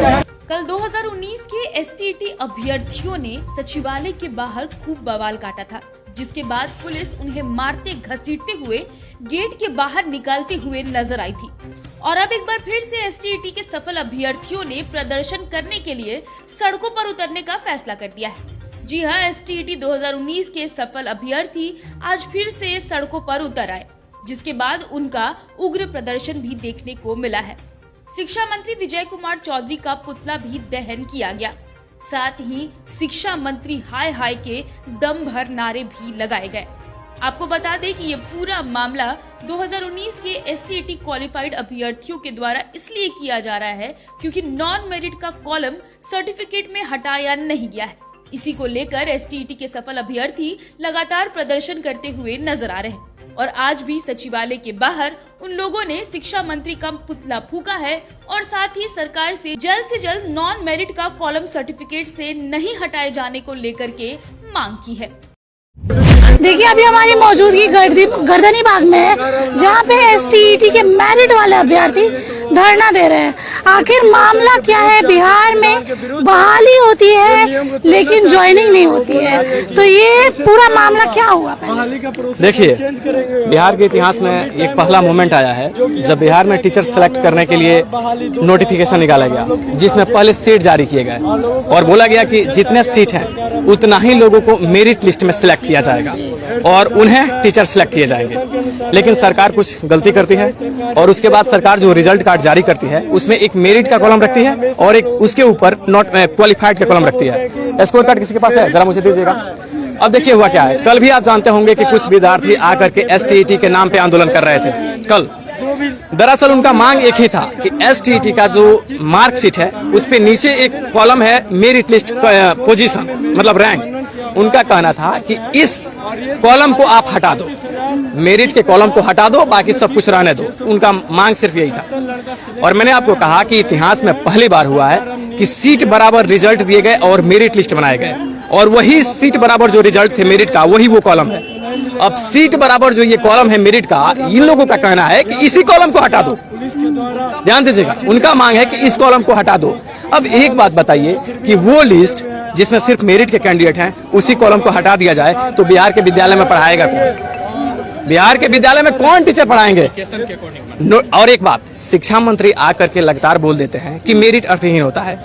कल 2019 के एसटीईटी अभ्यर्थियों ने सचिवालय के बाहर खूब बवाल काटा था, जिसके बाद पुलिस उन्हें मारते घसीटते हुए गेट के बाहर निकालते हुए नजर आई थी। और अब एक बार फिर से एसटीईटी के सफल अभ्यर्थियों ने प्रदर्शन करने के लिए सड़कों पर उतरने का फैसला कर दिया है। जी हां, एसटीईटी 2019 के सफल अभ्यर्थी आज फिर से सड़कों पर उतर आए, जिसके बाद उनका उग्र प्रदर्शन भी देखने को मिला है। शिक्षा मंत्री विजय कुमार चौधरी का पुतला भी दहन किया गया, साथ ही शिक्षा मंत्री हाय हाय के दम भर नारे भी लगाए गए। आपको बता दें कि ये पूरा मामला 2019 के एसटीईटी क्वालिफाइड अभ्यर्थियों के द्वारा इसलिए किया जा रहा है क्योंकि नॉन मेरिट का कॉलम सर्टिफिकेट में हटाया नहीं गया है। इसी को लेकर एसटीईटी के सफल अभ्यर्थी लगातार प्रदर्शन करते हुए नजर आ रहे हैं और आज भी सचिवालय के बाहर उन लोगों ने शिक्षा मंत्री का पुतला फूंका है और साथ ही सरकार से जल्द नॉन मेरिट का कॉलम सर्टिफिकेट से नहीं हटाए जाने को लेकर के मांग की है। देखिए, अभी हमारी मौजूदगी गर्दनी बाग में है, जहाँ पे एसटीईटी के मेरिट वाले अभ्यर्थी धरना दे रहे हैं। आखिर मामला क्या है? बिहार में बहाली होती है लेकिन ज्वाइनिंग नहीं होती है, तो ये पूरा मामला क्या हुआ? देखिए, बिहार के इतिहास में एक पहला मोमेंट आया है जब बिहार में टीचर सेलेक्ट करने के लिए नोटिफिकेशन निकाला गया, जिसमें पहले सीट जारी किए गए और बोला गया कि जितने सीट हैं उतना ही लोगों को मेरिट लिस्ट में सिलेक्ट किया जाएगा और उन्हें टीचर सिलेक्ट किए जाएंगे। लेकिन सरकार कुछ गलती करती है और उसके बाद सरकार जो रिजल्ट कार्ड जारी करती है उसमें एक मेरिट का कॉलम रखती है और एक उसके ऊपर नॉट क्वालिफाइड का कॉलम रखती है। स्कोर कार्ड किसी के पास है? जरा मुझे दीजिएगा। अब देखिए हुआ क्या है, कल भी आप जानते होंगे कि कुछ विद्यार्थी आकर के एसटीईटी के नाम पे आंदोलन कर रहे थे। कल दरअसल उनका मांग एक ही था कि एसटीईटी का जो मार्कशीट है उस पे नीचे एक कॉलम है मेरिट लिस्ट पोजीशन, मतलब रैंक। उनका कहना था कि इस कॉलम को आप हटा दो, मेरिट के कॉलम को हटा दो, बाकी सब कुछ रहने दो। उनका मांग सिर्फ यही था। और मैंने आपको कहा कि इतिहास में पहली बार हुआ है कि सीट बराबर रिजल्ट दिए गए और मेरिट लिस्ट बनाए गए, और वही सीट बराबर जो रिजल्ट थे मेरिट का वही वो कॉलम है। अब सीट बराबर जो ये कॉलम है मेरिट का, इन लोगों का कहना है कि इसी कॉलम को हटा दो। ध्यान दीजिएगा, उनका मांग है कि इस कॉलम को हटा दो। अब एक बात बताइए कि वो लिस्ट जिसमें सिर्फ मेरिट के कैंडिडेट हैं उसी कॉलम को हटा दिया जाए तो बिहार के विद्यालय में पढ़ाएगा कौन? बिहार के विद्यालय में कौन टीचर पढ़ाएंगे? और एक बात, शिक्षा मंत्री आकर के लगातार बोल देते हैं कि मेरिट अर्थहीन होता है।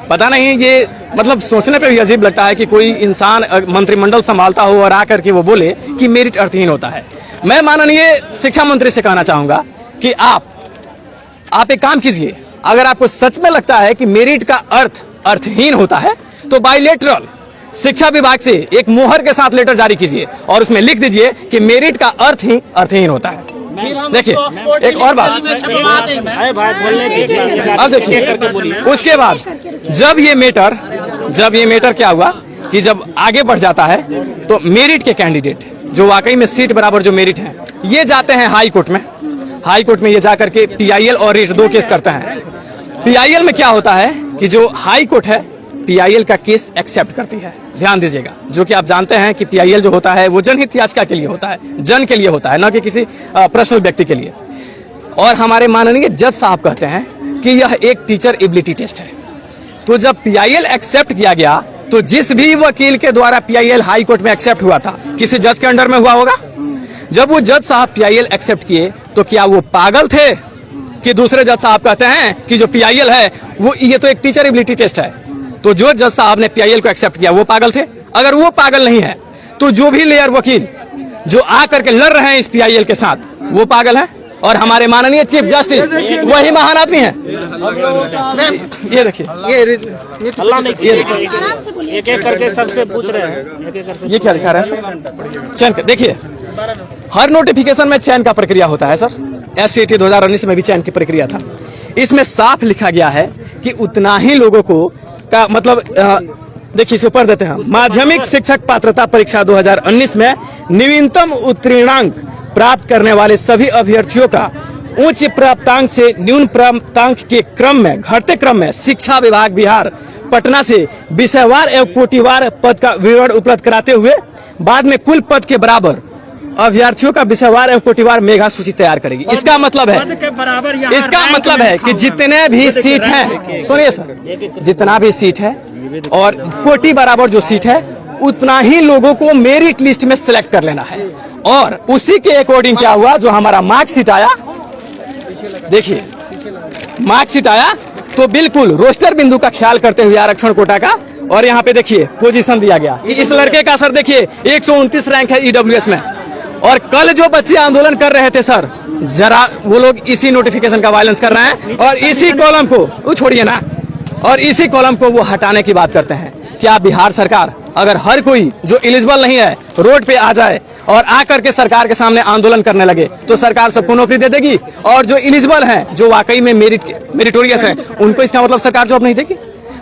पता नहीं, ये मतलब सोचने पे भी अजीब लगता है कि कोई इंसान मंत्रिमंडल संभालता हो और आकर के वो बोले कि मेरिट अर्थहीन होता है। मैं माननीय शिक्षा मंत्री से कहना चाहूंगा कि आप एक काम कीजिए, अगर आपको सच में लगता है कि मेरिट का अर्थ अर्थहीन होता है तो बायलैटरल शिक्षा विभाग से एक मोहर के साथ लेटर जारी कीजिए और उसमें लिख दीजिए कि मेरिट का अर्थ ही अर्थहीन होता है। देखिए, एक और बात, अब देखिए उसके बाद जब ये मैटर क्या हुआ कि जब आगे बढ़ जाता है तो मेरिट के कैंडिडेट जो वाकई में सीट बराबर जो मेरिट है ये जाते हैं हाई कोर्ट में ये जाकर के पीआईएल और रीट 2 केस करते हैं। पीआईएल में क्या होता है कि जो हाई कोर्ट है पीआईएल का केस एक्सेप्ट करती है। ध्यान दीजिएगा, जो कि आप जानते हैं कि पीआईएल जो होता है वो जनहित याचिका के लिए होता है, जन के लिए होता है, न कि किसी पर्सनल व्यक्ति के लिए। और हमारे माननीय जज साहब कहते हैं कि यह एक टीचर एबिलिटी टेस्ट है। तो जब पीआईएल एक्सेप्ट किया गया तो जिस भी वकील के द्वारा पीआईएल हाई कोर्ट में एक्सेप्ट हुआ था किसी जज के अंडर में हुआ होगा। जब वो जज साहब पीआईएल एक्सेप्ट किए तो क्या वो पागल थे कि दूसरे जज साहब कहते हैं कि जो पीआईएल है वो ये तो एक टीचर एबिलिटी टेस्ट है? तो जो जज साहब ने पीआईएल को एक्सेप्ट किया वो पागल थे? अगर वो पागल नहीं है तो जो भी लेयर वकील जो आकर के लड़ रहे हैं इस पीआईएल के साथ वो पागल है। और हमारे माननीय चीफ जस्टिस वही महान आदमी है। ये देखिए, एक एक करके सबसे पूछ रहे हैं, ये क्या दिखा रहे हैं सर? चयन का देखिए, हर नोटिफिकेशन में चयन का प्रक्रिया होता है सर। एसटीईटी 2019 में भी चयन की प्रक्रिया था। इसमें साफ लिखा गया है कि उतना ही लोगों को का मतलब देखिए इसे ऊपर देते हैं। माध्यमिक शिक्षक पात्रता परीक्षा 2019 में न्यूनतम उत्तीर्णांक प्राप्त करने वाले सभी अभ्यर्थियों का उच्च प्राप्तांक से न्यून प्राप्तांक के क्रम में घटते क्रम में शिक्षा विभाग बिहार पटना से विषयवार एवं कोटिवार पद का विवरण उपलब्ध कराते हुए बाद में कुल पद के बराबर अभ्यर्थियों का विषयवार एवं कोटिवार मेगा सूची तैयार करेगी। इसका मतलब है कि जितने भी सीट हैं, सुनिए सर, जितना भी सीट है और कोटि बराबर जो सीट है उतना ही लोगों को मेरिट लिस्ट में सिलेक्ट कर लेना है। और उसी के अकॉर्डिंग क्या हुआ, जो हमारा मार्कशीट आया, देखिए मार्कशीट आया तो बिल्कुल रोस्टर बिंदु का ख्याल करते हुए आरक्षण कोटा का, और यहाँ पे देखिए पोजीशन दिया गया। इस लड़के का सर देखिए 129 रैंक है ईडब्ल्यूएस में। और कल जो बच्चे आंदोलन कर रहे थे सर, जरा वो लोग इसी नोटिफिकेशन का वायलेंस कर रहे हैं और इसी कॉलम को छोड़िए ना, और इसी कॉलम को वो हटाने की बात करते हैं। क्या बिहार सरकार अगर हर कोई जो एलिजिबल नहीं है रोड पे आ जाए और आकर के सरकार के सामने आंदोलन करने लगे तो सरकार सबको नौकरी दे देगी, और जो एलिजिबल हैं, जो वाकई में मेरिटोरियस है, उनको इसका मतलब सरकार जॉब नहीं देगी?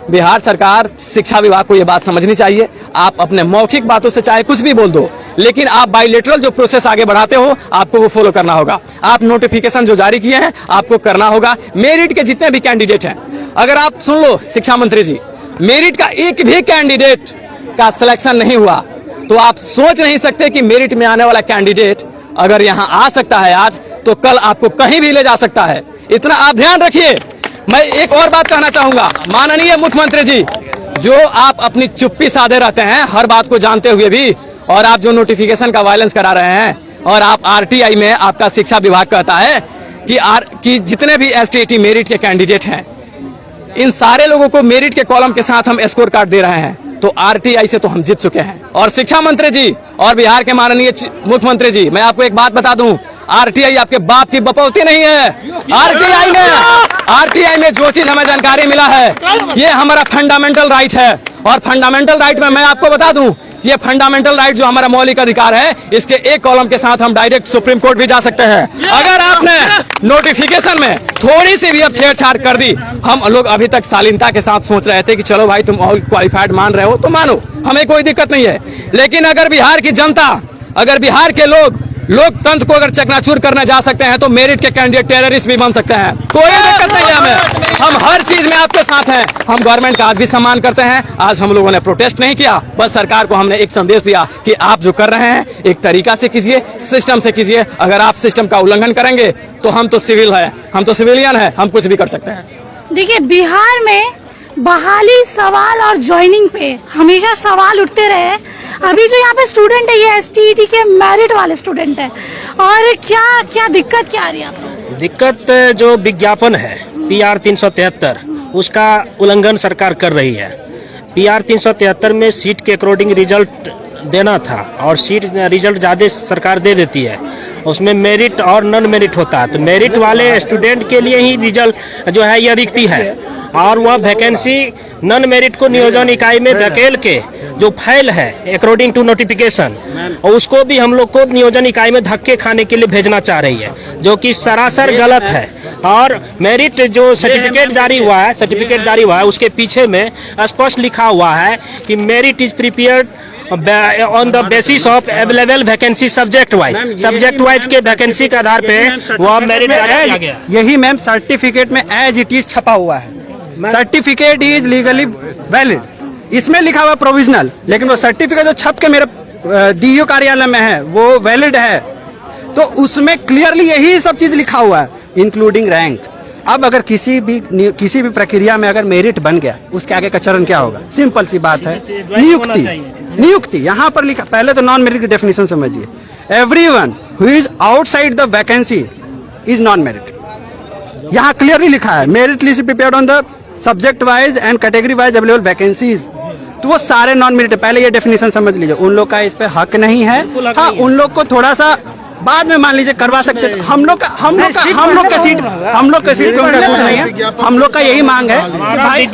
बिहार सरकार, शिक्षा विभाग को ये बात समझनी चाहिए। आप अपने मौखिक बातों से चाहे कुछ भी बोल दो, लेकिन आप बायलैटरल जो प्रोसेस आगे बढ़ाते हो आपको वो फॉलो करना होगा। आप नोटिफिकेशन जो जारी किए हैं आपको करना होगा। मेरिट के जितने भी कैंडिडेट हैं, अगर आप सुन लो शिक्षा मंत्री जी, मेरिट का एक भी कैंडिडेट का सिलेक्शन नहीं हुआ तो आप सोच नहीं सकते कि मेरिट में आने वाला कैंडिडेट अगर यहाँ आ सकता है आज, तो कल आपको कहीं भी ले जा सकता है। इतना आप ध्यान रखिए। मैं एक और बात कहना चाहूंगा, माननीय मुख्यमंत्री जी, जो आप अपनी चुप्पी साधे रहते हैं हर बात को जानते हुए भी, और आप जो नोटिफिकेशन का वायलेंस करा रहे हैं, और आप आरटीआई में आपका शिक्षा विभाग कहता है कि जितने भी एसटीईटी मेरिट के कैंडिडेट हैं, इन सारे लोगों को मेरिट के कॉलम के साथ हम स्कोर कार्ड दे रहे हैं, तो आरटीआई से तो हम जीत चुके हैं। और शिक्षा मंत्री जी और बिहार के माननीय मुख्यमंत्री जी, मैं आपको एक बात बता दूं, आरटीआई आपके बाप की बपौती नहीं है। आरटीआई में जो चीज हमें जानकारी मिला है, ये हमारा फंडामेंटल राइट है, और फंडामेंटल राइट में मैं आपको बता दूं, ये फंडामेंटल राइट जो हमारा मौलिक अधिकार है, इसके एक कॉलम के साथ हम डायरेक्ट सुप्रीम कोर्ट भी जा सकते हैं। अगर आपने नोटिफिकेशन में थोड़ी सी भी अब छेड़छाड़ कर दी, हम लोग अभी तक शालीनता के साथ सोच रहे थे कि चलो भाई तुम ऑल क्वालिफाइड मान रहे हो तो मानो, हमें कोई दिक्कत नहीं है। लेकिन अगर बिहार की जनता, अगर बिहार के लोकतंत्र को अगर चकनाचूर करने जा सकते हैं तो मेरिट के कैंडिडेट टेररिस्ट भी बन सकते हैं। कोई दिक्कत नहीं है हमें, हम हर चीज में आपके साथ हैं। हम गवर्नमेंट का आज भी सम्मान करते हैं। आज हम लोगों ने प्रोटेस्ट नहीं किया, बस सरकार को हमने एक संदेश दिया कि आप जो कर रहे हैं एक तरीका से कीजिए, सिस्टम से कीजिए। अगर आप सिस्टम का उल्लंघन करेंगे तो हम तो सिविलियन है, हम कुछ भी कर सकते हैं। देखिए, बिहार में बहाली सवाल और ज्वाइनिंग पे हमेशा सवाल उठते रहे। अभी जो यहाँ पे स्टूडेंट है ये एसटीईटी के मेरिट वाले स्टूडेंट है, और क्या दिक्कत क्या आ रही है आपको? दिक्कत जो विज्ञापन है PR 373 उसका उल्लंघन सरकार कर रही है। PR 373 में सीट के अकॉर्डिंग रिजल्ट देना था, और सीट रिजल्ट ज़्यादा सरकार दे देती है। उसमें मेरिट और नॉन मेरिट होता है, तो मेरिट वाले स्टूडेंट के लिए ही रिजल्ट जो है यह रिक्ति है, और वह वैकेंसी नॉन मेरिट को नियोजन इकाई में धकेल के जो फाइल है अकॉर्डिंग टू नोटिफिकेशन, और उसको भी हम लोग को नियोजन इकाई में धक्के खाने के लिए भेजना चाह रही है, जो कि सरासर गलत है। और मेरिट जो सर्टिफिकेट जारी हुआ है उसके पीछे में स्पष्ट लिखा हुआ है कि merit is prepared on the basis of available vacancy subject wise के वैकेंसी के आधार पे वह मेरिट किया गया। यही मैम सर्टिफिकेट में एज इट इज छपा हुआ है। सर्टिफिकेट इज लीगली वैलिड, इसमें लिखा हुआ प्रोविजनल, लेकिन वो सर्टिफिकेट जो छप के मेरे डीओ कार्यालय में है वो वैलिड है, तो उसमें क्लियरली यही सब चीज लिखा हुआ है, इंक्लूडिंग रैंक। अब अगर किसी भी प्रक्रिया में अगर मेरिट बन गया, उसके आगे का चरण क्या होगा? सिंपल सी बात है, नियुक्ति। यहाँ पर लिखा, पहले तो नॉन मेरिट की डेफिनेशन समझिए। Everyone who is outside the vacancy is non merit. यहाँ क्लियरली लिखा है merit list prepared on the subject wise and category wise available vacancies, तो वो सारे नॉन मेरिट। पहले ये डेफिनेशन समझ लीजिए, उन लोग का इस पे हक नहीं है। हाँ, उन लोग को थोड़ा सा बाद में मान लीजिए करवा सकते, तो हम लोग का सीट पे उनका कुछ नहीं है। हम लोग का यही मांग है कि भाई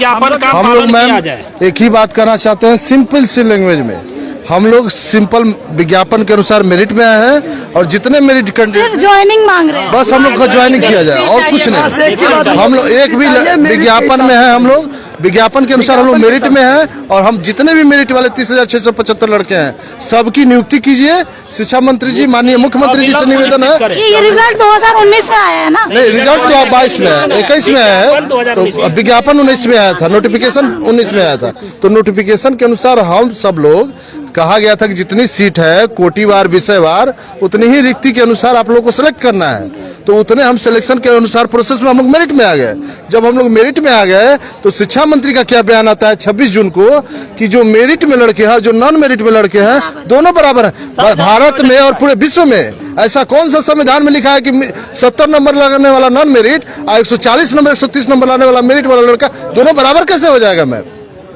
हम लोग मैम एक ही बात करना चाहते हैं, सिंपल सी लैंग्वेज में। हम लोग सिंपल विज्ञापन के अनुसार मेरिट में आए हैं, और जितने मेरिट कैंडिडेट ज्वाइनिंग मांग रहे हैं, बस हम लोग का ज्वाइनिंग किया जाए और कुछ नहीं। हम लोग एक भी विज्ञापन में है, हम लोग विज्ञापन के अनुसार हम लोग मेरिट में हैं, और हम जितने भी मेरिट वाले 30,675 लड़के हैं सबकी नियुक्ति कीजिए। शिक्षा मंत्री जी, माननीय मुख्यमंत्री जी से निवेदन है। ये रिजल्ट 2019 में आया है ना? नहीं, रिजल्ट तो 22 में है, 21 में है, तो विज्ञापन 19 में आया था, नोटिफिकेशन 19 में आया था। तो नोटिफिकेशन के अनुसार हम सब लोग कहा गया था कि जितनी सीट है कोटिवार विषयवार उतनी ही रिक्ति के अनुसार आप लोगों को सिलेक्ट करना है, तो उतने हम सिलेक्शन के अनुसार प्रोसेस में हम लोग मेरिट में आ गए। जब हम लोग मेरिट में आ गए तो शिक्षा मंत्री का क्या बयान आता है 26 जून को कि जो मेरिट में लड़के हैं जो नॉन मेरिट में लड़के हैं दोनों बराबर हैं। भारत में और पूरे विश्व में ऐसा कौन सा संविधान में लिखा है कि 70 नंबर लगाने वाला नॉन मेरिट और 140 नंबर 130 नंबर लाने वाला मेरिट वाला लड़का दोनों बराबर कैसे हो जाएगा? मैं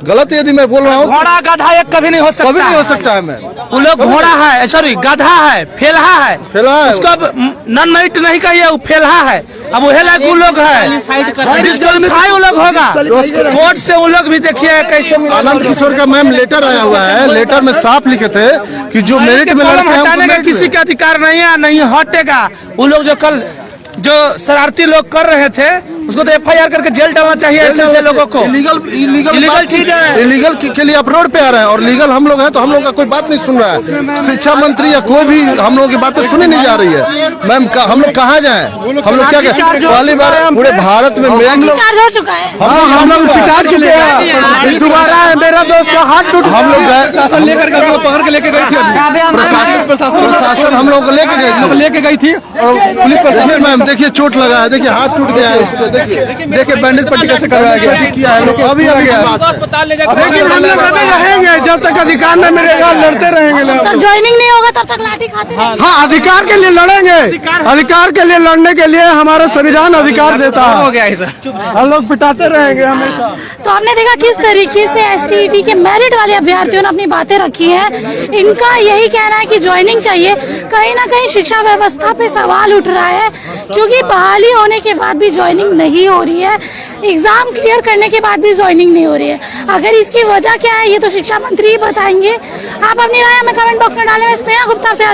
गलत यदि मैं बोल रहा हूँ? घोड़ा गधा एक कभी नहीं हो सकता, कभी नहीं हो सकता है। मैं वो लोग घोड़ा है, सॉरी गधा है, फेलहा है, उसको नॉन मेरिट नहीं कहिए, वो फेलहा है। अब वो लायक वो लोग है, डिस्क्वालीफाई वो लोग होगा कोर्ट से। वो लोग भी देखिए कैसे। आनंद किशोर का मैम लेटर आया हुआ है, लेटर में साफ लिखे थे कि जो मेरिट में लड़के हैं हटाने का किसी का अधिकार नहीं है, नहीं हटेगा। वो लोग जो कल जो शरारती लोग कर रहे थे उसको तो FIR करके जेल डालना चाहिए ऐसे लोगों को। इलीगल चीज है, इलीगल के लिए आप रोड पे आ रहे हैं और लीगल हम लोग हैं तो हम लोग का कोई बात नहीं सुन रहा है। शिक्षा मंत्री या कोई भी हम लोगों की बातें सुनी नहीं जा रही है। मैम हम लोग कहाँ जाएं? हम लोग क्या करें? पहली बार पूरे भारत में चार्ज हो चुका है। हाँ हम लोग पिटा चुके हैं। दोबारा मेरा दोस्त का हाथ टूट, हम लोग लेकर पकड़ के लेके गई थी प्रशासन हम लोग को लेके गई थी और पुलिस प्रशासन। मैम देखिए चोट लगा है, देखिए हाथ टूट गया है उसको, देखिए बैंडेज पट्टी कैसे करवाया गया किया है लोग अभी लेकिन हम लोग रहेंगे जब तक अधिकार न मिलेगा, लड़ते रहेंगे। तब ज्वाइनिंग नहीं होगा तब तक लाठी खाते रहेंगे। हाँ, अधिकार के लिए लड़ेंगे, अधिकार के लिए लड़ने के लिए हमारा संविधान अधिकार देता है। हम लोग पिटाते रहेंगे हमेशा। तो आपने देखा किस तरीके से STET के मेरिट वाले अभ्यर्थियों ने अपनी बातें रखी हैं। इनका यही कहना है कि ज्वाइनिंग चाहिए। कहीं ना कहीं शिक्षा व्यवस्था पे सवाल उठ रहा है क्योंकि बहाली होने के बाद भी ज्वाइनिंग नहीं हो रही है, एग्जाम क्लियर करने के बाद भी ज्वाइनिंग नहीं हो रही है। अगर इसकी वजह क्या है ये तो शिक्षा मंत्री ही बताएंगे। आप अपनी राय हमें कमेंट बॉक्स में डालें। मैं स्नेहा गुप्ता से